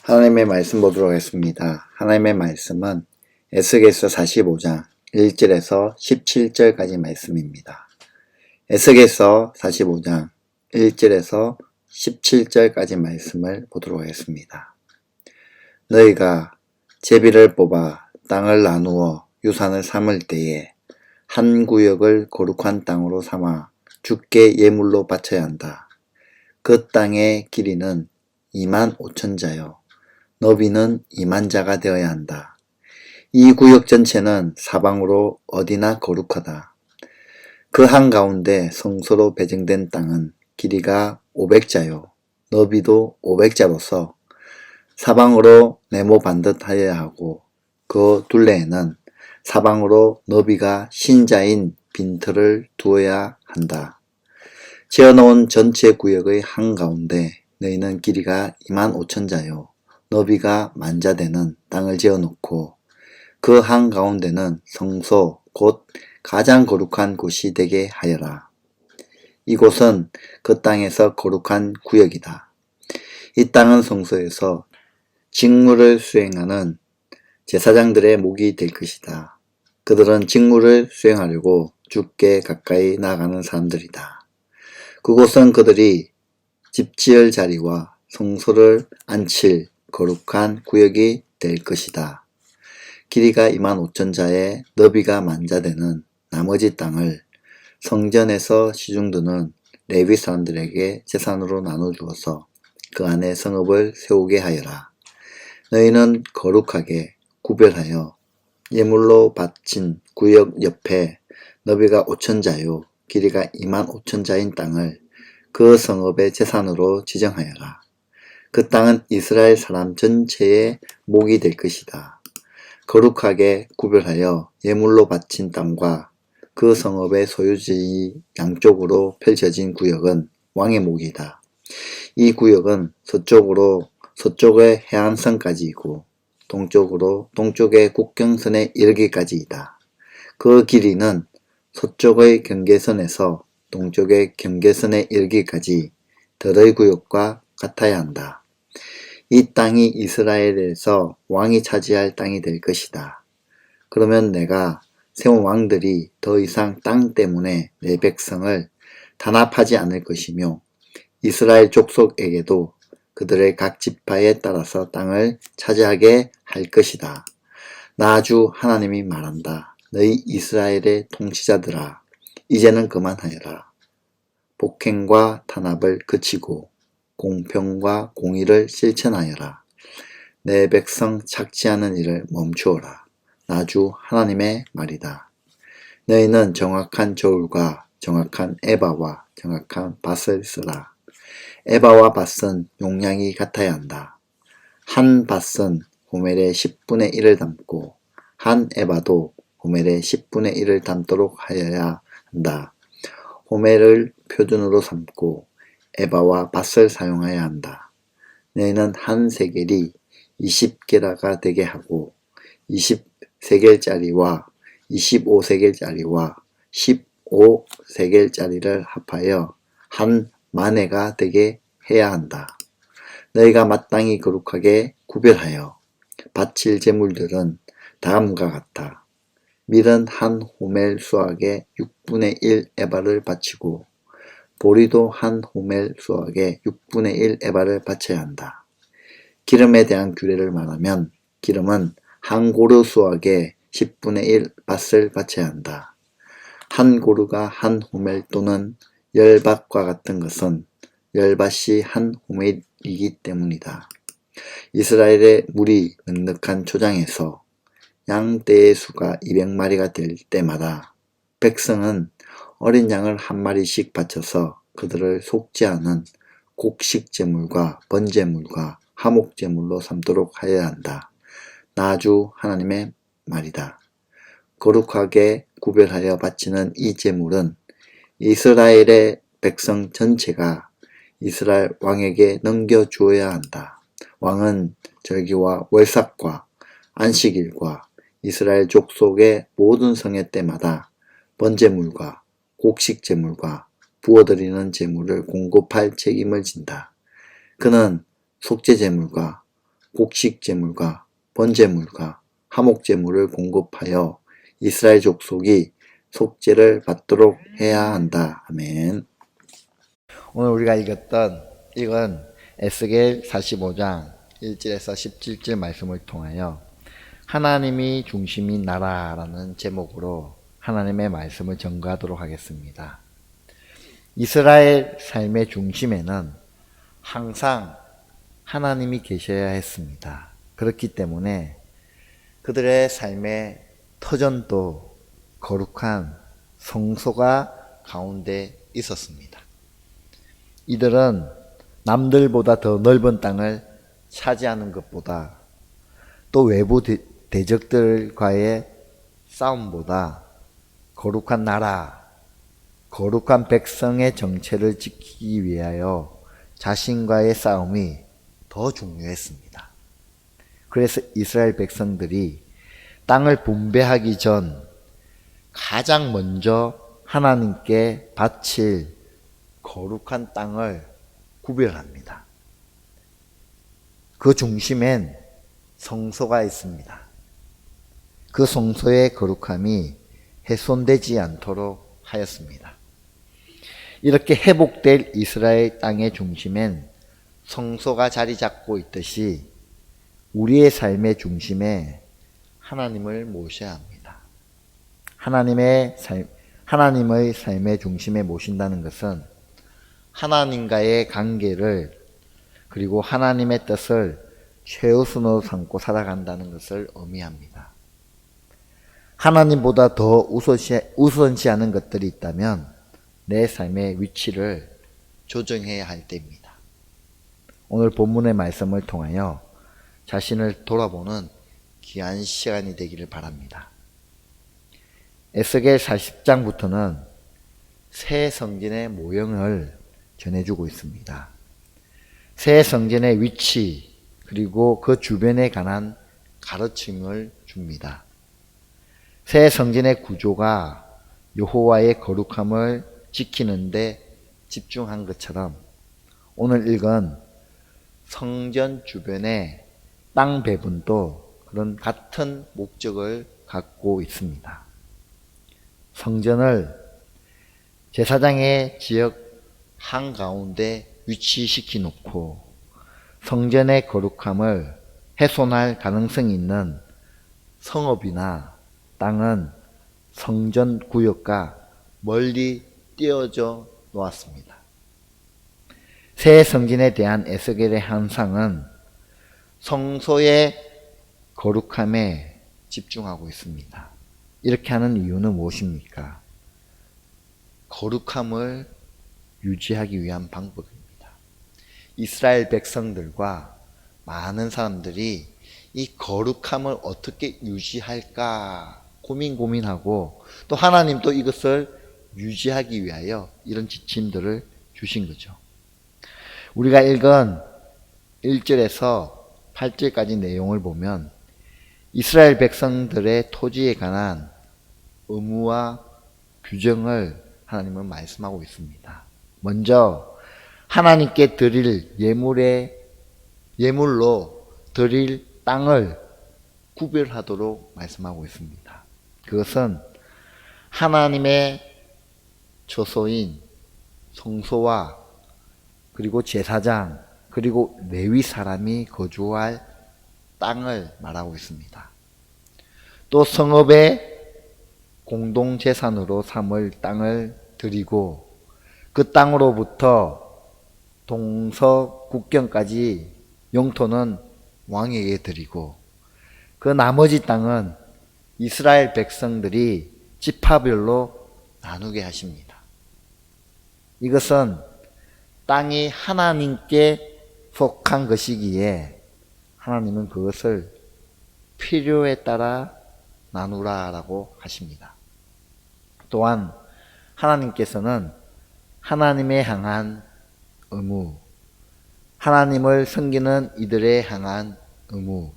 하나님의 말씀 보도록 하겠습니다. 하나님의 말씀은 에스겔서 45장 1절에서 17절까지 말씀입니다. 에스겔서 45장 1절에서 17절까지 말씀을 보도록 하겠습니다. 너희가 제비를 뽑아 땅을 나누어 유산을 삼을 때에 한 구역을 거룩한 땅으로 삼아 주께 예물로 바쳐야 한다. 그 땅의 길이는 25,000자요. 너비는 20,000자가 되어야 한다. 이 구역 전체는 사방으로 어디나 거룩하다. 그 한가운데 성소로 배정된 땅은 길이가 500자요. 너비도 500자로서 사방으로 네모 반듯 하여야 하고 그 둘레에는 사방으로 너비가 신자인 빈틀을 두어야 한다. 지어놓은 전체 구역의 한가운데 너희는 길이가 25,000자요. 너비가 10,000자 되는 땅을 지어놓고 그 한가운데는 성소 곧 가장 거룩한 곳이 되게 하여라. 이곳은 그 땅에서 거룩한 구역이다. 이 땅은 성소에서 직무를 수행하는 제사장들의 목이 될 것이다. 그들은 직무를 수행하려고 주께 가까이 나아가는 사람들이다. 그곳은 그들이 집 지을 자리와 성소를 안칠 거룩한 구역이 될 것이다. 길이가 25,000자에 너비가 10,000자 되는 나머지 땅을 성전에서 시중드는 레위 사람들에게 재산으로 나눠주어서 그 안에 성읍을 세우게 하여라. 너희는 거룩하게 구별하여 예물로 바친 구역 옆에 너비가 5,000자요 길이가 25,000자인 땅을 그 성읍의 재산으로 지정하여라. 그 땅은 이스라엘 사람 전체의 목이 될 것이다. 거룩하게 구별하여 예물로 바친 땅과 그 성읍의 소유지 양쪽으로 펼쳐진 구역은 왕의 목이다. 이 구역은 서쪽으로 서쪽의 해안선까지이고 동쪽으로 동쪽의 국경선에 이르기까지이다. 그 길이는 서쪽의 경계선에서 동쪽의 경계선에 이르기까지 들의 구역과 같아야 한다. 이 땅이 이스라엘에서 왕이 차지할 땅이 될 것이다. 그러면 내가 세운 왕들이 더 이상 땅 때문에 내 백성을 단합하지 않을 것이며 이스라엘 족속에게도 그들의 각 지파에 따라서 땅을 차지하게 할 것이다. 나 주 하나님이 말한다. 너희 이스라엘의 통치자들아, 이제는 그만하여라. 복행과 탄압을 그치고 공평과 공의를 실천하여라. 내 백성 착취하는 일을 멈추어라. 나 주 하나님의 말이다. 너희는 정확한 저울과 정확한 에바와 정확한 밧을 쓰라. 에바와 밧은 용량이 같아야 한다. 한 밧은 호멜의 10분의 1을 담고 한 에바도 호멜의 10분의 1을 담도록 하여야 한다. 호멜을 표준으로 삼고 에바와 밧을 사용해야 한다. 너희는 한 세겔이 20게라가 되게 하고 20세겔짜리와 25세겔짜리와 15세겔짜리를 합하여 한 마네가 되게 해야 한다. 너희가 마땅히 거룩하게 구별하여 바칠 제물들은 다음과 같아. 밀은 한 호멜 수확의 6분의 1 에바를 바치고 보리도 한 호멜 수확의 6분의 1 에바를 바쳐야 한다. 기름에 대한 규례를 말하면 기름은 한 고르 수확의 10분의 1 밧을 바쳐야 한다. 한 고르가 한 호멜 또는 10밧과 같은 것은 10밧이 한 호멜이기 때문이다. 이스라엘의 물이 넉넉한 초장에서 양떼의 수가 200마리가 될 때마다 백성은 어린 양을 한 마리씩 바쳐서 그들을 속죄하는 곡식제물과 번제물과 화목제물로 삼도록 하여야 한다. 나 주 하나님의 말이다. 거룩하게 구별하여 바치는 이 제물은 이스라엘의 백성 전체가 이스라엘 왕에게 넘겨주어야 한다. 왕은 절기와 월삭과 안식일과 이스라엘 족속의 모든 성회 때마다 번제물과 곡식제물과 부어드리는 제물을 공급할 책임을 진다. 그는 속죄제물과 곡식 제물과 번제물과 화목 제물을 공급하여 이스라엘 족속이 속죄를 받도록 해야 한다. 아멘. 오늘 우리가 읽은 에스겔 45장 1절에서 17절 말씀을 통하여 하나님이 중심인 나라라는 제목으로 하나님의 말씀을 전가하도록 하겠습니다. 이스라엘 삶의 중심에는 항상 하나님이 계셔야 했습니다. 그렇기 때문에 그들의 삶의 터전도 거룩한 성소가 가운데 있었습니다. 이들은 남들보다 더 넓은 땅을 차지하는 것보다 또 외부 대적들과의 싸움보다 거룩한 나라, 거룩한 백성의 정체를 지키기 위하여 자신과의 싸움이 더 중요했습니다. 그래서 이스라엘 백성들이 땅을 분배하기 전 가장 먼저 하나님께 바칠 거룩한 땅을 구별합니다. 그 중심엔 성소가 있습니다. 그 성소의 거룩함이 훼손되지 않도록 하였습니다. 이렇게 회복될 이스라엘 땅의 중심엔 성소가 자리 잡고 있듯이 우리의 삶의 중심에 하나님을 모셔야 합니다. 하나님의 삶의 중심에 모신다는 것은 하나님과의 관계를 그리고 하나님의 뜻을 최우선으로 삼고 살아간다는 것을 의미합니다. 하나님보다 더 우선시하는 것들이 있다면 내 삶의 위치를 조정해야 할 때입니다. 오늘 본문의 말씀을 통하여 자신을 돌아보는 귀한 시간이 되기를 바랍니다. 에스겔 40장부터는 새 성전의 모형을 전해주고 있습니다. 새 성전의 위치 그리고 그 주변에 관한 가르침을 줍니다. 새 성전의 구조가 여호와의 거룩함을 지키는 데 집중한 것처럼 오늘 읽은 성전 주변의 땅 배분도 그런 같은 목적을 갖고 있습니다. 성전을 제사장의 지역 한가운데 위치시키 놓고 성전의 거룩함을 훼손할 가능성이 있는 성읍이나 땅은 성전 구역과 멀리 띄어져 놓았습니다. 새 성전에 대한 에스겔의 환상은 성소의 거룩함에 집중하고 있습니다. 이렇게 하는 이유는 무엇입니까? 거룩함을 유지하기 위한 방법입니다. 이스라엘 백성들과 많은 사람들이 이 거룩함을 어떻게 유지할까 고민하고 또 하나님도 이것을 유지하기 위하여 이런 지침들을 주신 거죠. 우리가 읽은 1절에서 8절까지 내용을 보면 이스라엘 백성들의 토지에 관한 의무와 규정을 하나님은 말씀하고 있습니다. 먼저 하나님께 드릴 예물로 드릴 땅을 구별하도록 말씀하고 있습니다. 그것은 하나님의 처소인 성소와 그리고 제사장 그리고 레위 사람이 거주할 땅을 말하고 있습니다. 또 성읍의 공동재산으로 삼을 땅을 드리고 그 땅으로부터 동서 국경까지 영토는 왕에게 드리고 그 나머지 땅은 이스라엘 백성들이 지파별로 나누게 하십니다. 이것은 땅이 하나님께 속한 것이기에 하나님은 그것을 필요에 따라 나누라라고 하십니다. 또한 하나님께서는 하나님에 향한 의무, 하나님을 섬기는 이들에 향한 의무,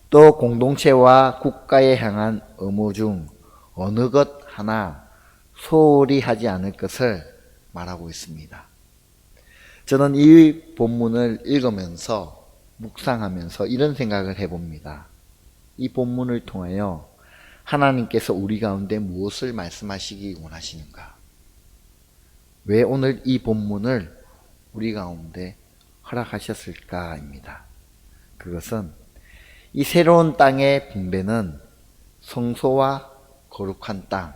또 공동체와 국가에 향한 의무 중 어느 것 하나 소홀히 하지 않을 것을 말하고 있습니다. 저는 이 본문을 읽으면서 묵상하면서 이런 생각을 해봅니다. 이 본문을 통하여 하나님께서 우리 가운데 무엇을 말씀하시기 원하시는가? 왜 오늘 이 본문을 우리 가운데 허락하셨을까입니다. 그것은 이 새로운 땅의 분배는 성소와 거룩한 땅,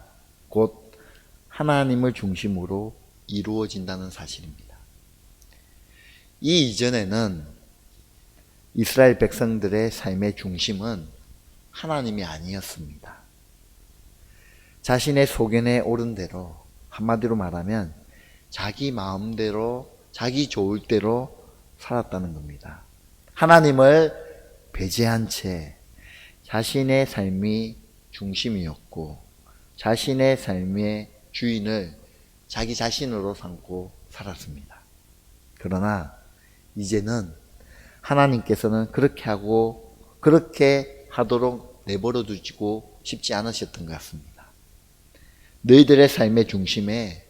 곧 하나님을 중심으로 이루어진다는 사실입니다. 이 이전에는 이스라엘 백성들의 삶의 중심은 하나님이 아니었습니다. 자신의 소견에 오른 대로, 한마디로 말하면 자기 마음대로, 자기 좋을 대로 살았다는 겁니다. 하나님을 배제한 채 자신의 삶이 중심이었고 자신의 삶의 주인을 자기 자신으로 삼고 살았습니다. 그러나 이제는 하나님께서는 그렇게 하도록 내버려 두시고 싶지 않으셨던 것 같습니다. 너희들의 삶의 중심에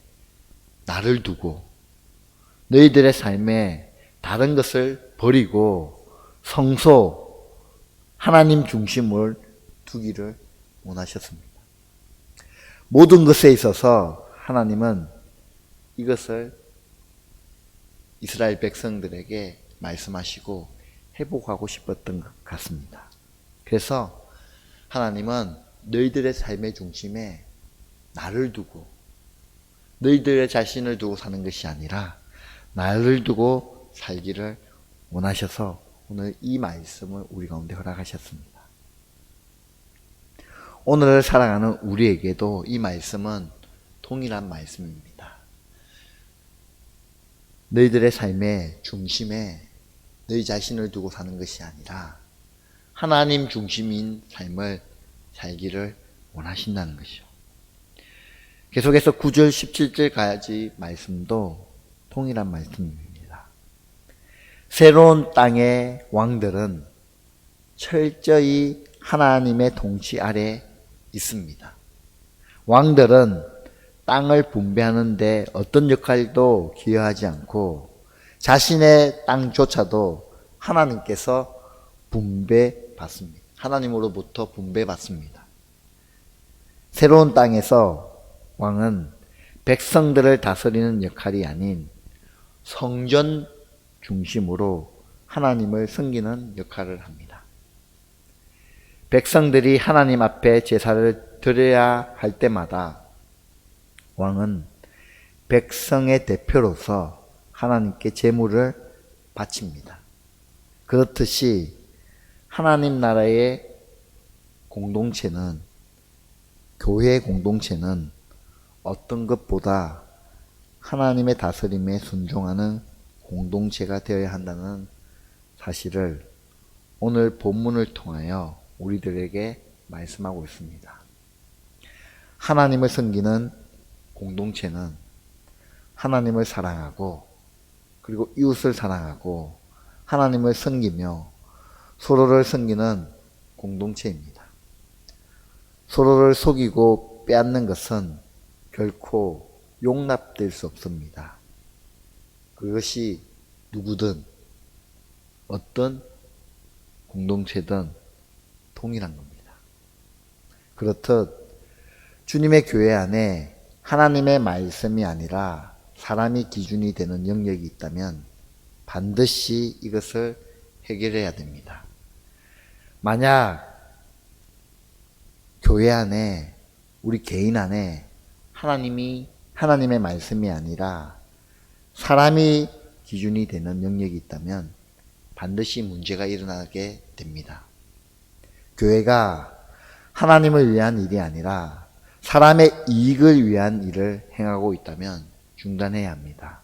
나를 두고 너희들의 삶에 다른 것을 버리고 성소, 하나님 중심을 두기를 원하셨습니다. 모든 것에 있어서 하나님은 이것을 이스라엘 백성들에게 말씀하시고 회복하고 싶었던 것 같습니다. 그래서 하나님은 너희들의 삶의 중심에 나를 두고 너희들의 자신을 두고 사는 것이 아니라 나를 두고 살기를 원하셔서 오늘 이 말씀을 우리 가운데 허락하셨습니다. 오늘을 살아가는 우리에게도 이 말씀은 동일한 말씀입니다. 너희들의 삶의 중심에 너희 자신을 두고 사는 것이 아니라 하나님 중심인 삶을 살기를 원하신다는 것이요. 계속해서 9절 17절까지 말씀도 동일한 말씀입니다. 새로운 땅의 왕들은 철저히 하나님의 통치 아래 있습니다. 왕들은 땅을 분배하는 데 어떤 역할도 기여하지 않고 자신의 땅조차도 하나님께서 분배받습니다. 하나님으로부터 분배받습니다. 새로운 땅에서 왕은 백성들을 다스리는 역할이 아닌 성전 중심으로 하나님을 섬기는 역할을 합니다. 백성들이 하나님 앞에 제사를 드려야 할 때마다 왕은 백성의 대표로서 하나님께 제물을 바칩니다. 그렇듯이 하나님 나라의 공동체는, 교회 공동체는 어떤 것보다 하나님의 다스림에 순종하는 공동체가 되어야 한다는 사실을 오늘 본문을 통하여 우리들에게 말씀하고 있습니다. 하나님을 섬기는 공동체는 하나님을 사랑하고 그리고 이웃을 사랑하고 하나님을 섬기며 서로를 섬기는 공동체입니다. 서로를 속이고 빼앗는 것은 결코 용납될 수 없습니다. 그것이 누구든 어떤 공동체든 동일한 겁니다. 그렇듯 주님의 교회 안에 하나님의 말씀이 아니라 사람이 기준이 되는 영역이 있다면 반드시 이것을 해결해야 됩니다. 만약 교회 안에, 우리 개인 안에 하나님의 말씀이 아니라 사람이 기준이 되는 영역이 있다면 반드시 문제가 일어나게 됩니다. 교회가 하나님을 위한 일이 아니라 사람의 이익을 위한 일을 행하고 있다면 중단해야 합니다.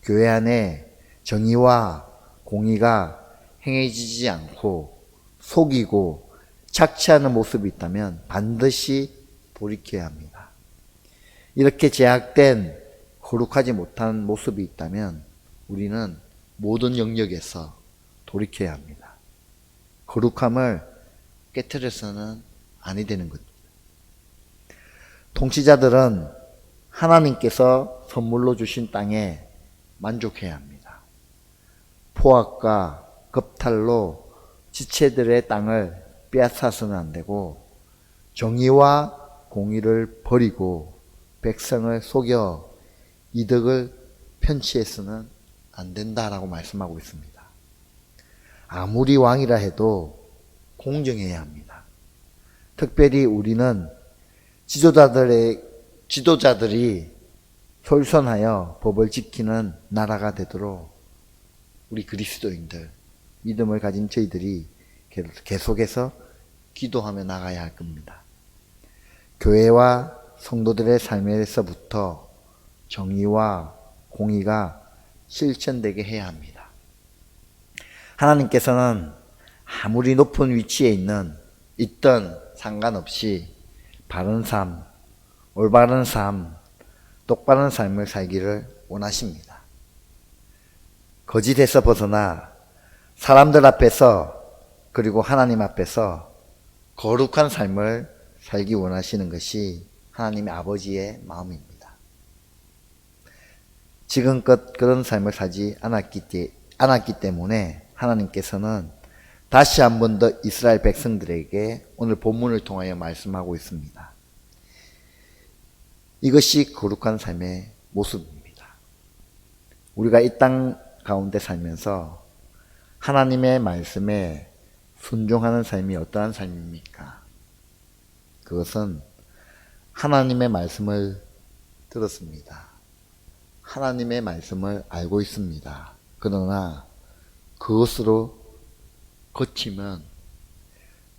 교회 안에 정의와 공의가 행해지지 않고 속이고 착취하는 모습이 있다면 반드시 돌이켜야 합니다. 이렇게 제약된 거룩하지 못한 모습이 있다면 우리는 모든 영역에서 돌이켜야 합니다. 거룩함을 깨트려서는 아니 되는 것입니다. 통치자들은 하나님께서 선물로 주신 땅에 만족해야 합니다. 포악과 겁탈로 지체들의 땅을 빼앗아서는 안 되고 정의와 공의를 버리고 백성을 속여 이득을 편취해서는 안 된다라고 말씀하고 있습니다. 아무리 왕이라 해도 공정해야 합니다. 특별히 우리는 지도자들이 솔선하여 법을 지키는 나라가 되도록 우리 그리스도인들, 믿음을 가진 저희들이 계속해서 기도하며 나가야 할 겁니다. 교회와 성도들의 삶에서부터 정의와 공의가 실천되게 해야 합니다. 하나님께서는 아무리 높은 위치에 있던 상관없이 바른 삶, 올바른 삶, 똑바른 삶을 살기를 원하십니다. 거짓에서 벗어나 사람들 앞에서 그리고 하나님 앞에서 거룩한 삶을 살기 원하시는 것이 하나님의 아버지의 마음입니다. 지금껏 그런 삶을 살지 않았기 때문에 하나님께서는 다시 한 번 더 이스라엘 백성들에게 오늘 본문을 통하여 말씀하고 있습니다. 이것이 거룩한 삶의 모습입니다. 우리가 이 땅 가운데 살면서 하나님의 말씀에 순종하는 삶이 어떠한 삶입니까? 그것은 하나님의 말씀을 들었습니다. 하나님의 말씀을 알고 있습니다. 그러나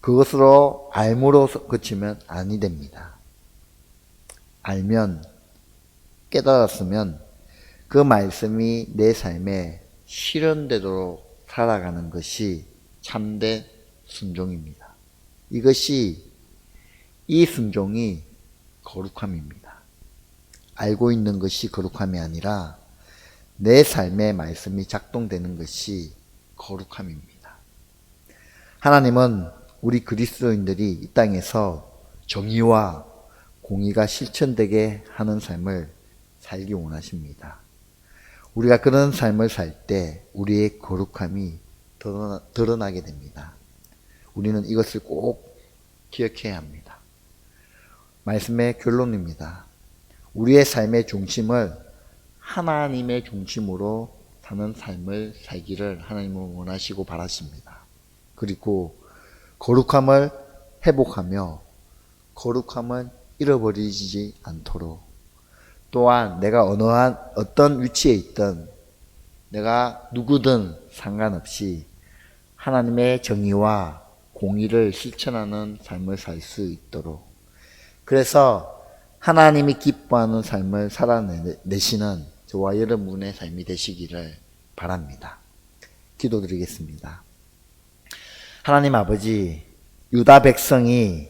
그것으로 알므로 거치면 아니 됩니다. 알면, 깨달았으면 그 말씀이 내 삶에 실현되도록 살아가는 것이 참된 순종입니다. 이 순종이 거룩함입니다. 알고 있는 것이 거룩함이 아니라 내 삶의 말씀이 작동되는 것이 거룩함입니다. 하나님은 우리 그리스도인들이 이 땅에서 정의와 공의가 실천되게 하는 삶을 살기 원하십니다. 우리가 그런 삶을 살 때 우리의 거룩함이 드러나게 됩니다. 우리는 이것을 꼭 기억해야 합니다. 말씀의 결론입니다. 우리의 삶의 중심을 하나님의 중심으로 사는 삶을 살기를 하나님은 원하시고 바라십니다. 그리고 거룩함을 회복하며 거룩함을 잃어버리지 않도록, 또한 내가 어떤 위치에 있든 내가 누구든 상관없이 하나님의 정의와 공의를 실천하는 삶을 살 수 있도록, 그래서 하나님이 기뻐하는 삶을 살아내시는 저와 여러분의 삶이 되시기를 바랍니다. 기도드리겠습니다. 하나님 아버지, 유다 백성이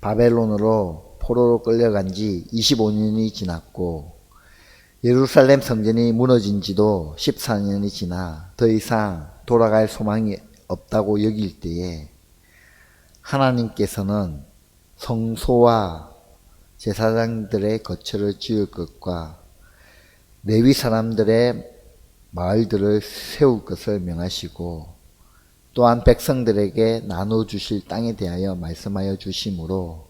바벨론으로 포로로 끌려간 지 25년이 지났고 예루살렘 성전이 무너진 지도 14년이 지나 더 이상 돌아갈 소망이 없다고 여길 때에 하나님께서는 성소와 제사장들의 거처를 지을 것과 레위 사람들의 마을들을 세울 것을 명하시고 또한 백성들에게 나눠주실 땅에 대하여 말씀하여 주심으로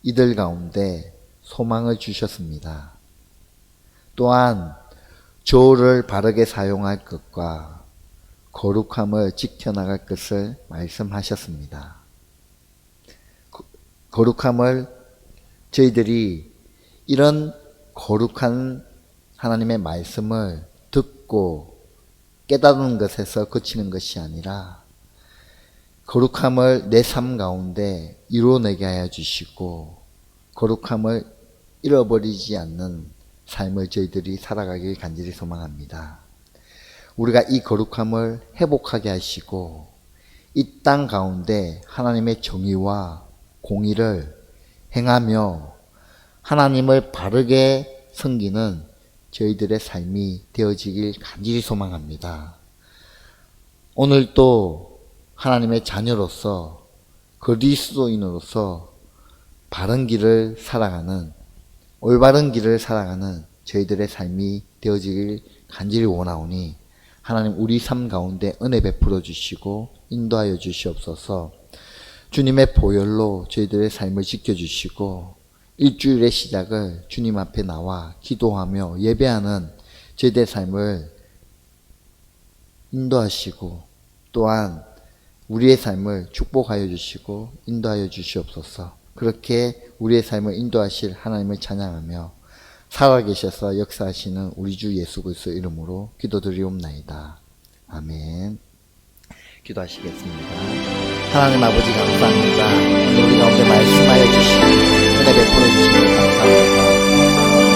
이들 가운데 소망을 주셨습니다. 또한 조를 바르게 사용할 것과 거룩함을 지켜나갈 것을 말씀하셨습니다. 거룩함을 저희들이 이런 거룩한 하나님의 말씀을 듣고 깨달은 것에서 그치는 것이 아니라 거룩함을 내 삶 가운데 이루어내게 하여 주시고 거룩함을 잃어버리지 않는 삶을 저희들이 살아가길 간절히 소망합니다. 우리가 이 거룩함을 회복하게 하시고 이 땅 가운데 하나님의 정의와 공의를 행하며 하나님을 바르게 섬기는 저희들의 삶이 되어지길 간절히 소망합니다. 오늘도 하나님의 자녀로서 그리스도인으로서 바른 길을 살아가는 올바른 길을 살아가는 저희들의 삶이 되어지길 간절히 원하오니 하나님 우리 삶 가운데 은혜 베풀어 주시고 인도하여 주시옵소서. 주님의 보혈로 저희들의 삶을 지켜주시고 일주일의 시작을 주님 앞에 나와 기도하며 예배하는 저희들의 삶을 인도하시고 또한 우리의 삶을 축복하여 주시고 인도하여 주시옵소서. 그렇게 우리의 삶을 인도하실 하나님을 찬양하며 살아계셔서 역사하시는 우리 주 예수 그리스도 이름으로 기도드리옵나이다. 아멘. 기도하시겠습니다. 하나님 아버지 감사합니다. 오늘 우리 가운데 말씀하여 주시고 은혜 베풀어 주시고 감사합니다.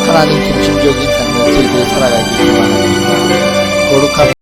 하나님 중심적인 삶을 저희들이 살아가기 원합니다. 거룩하고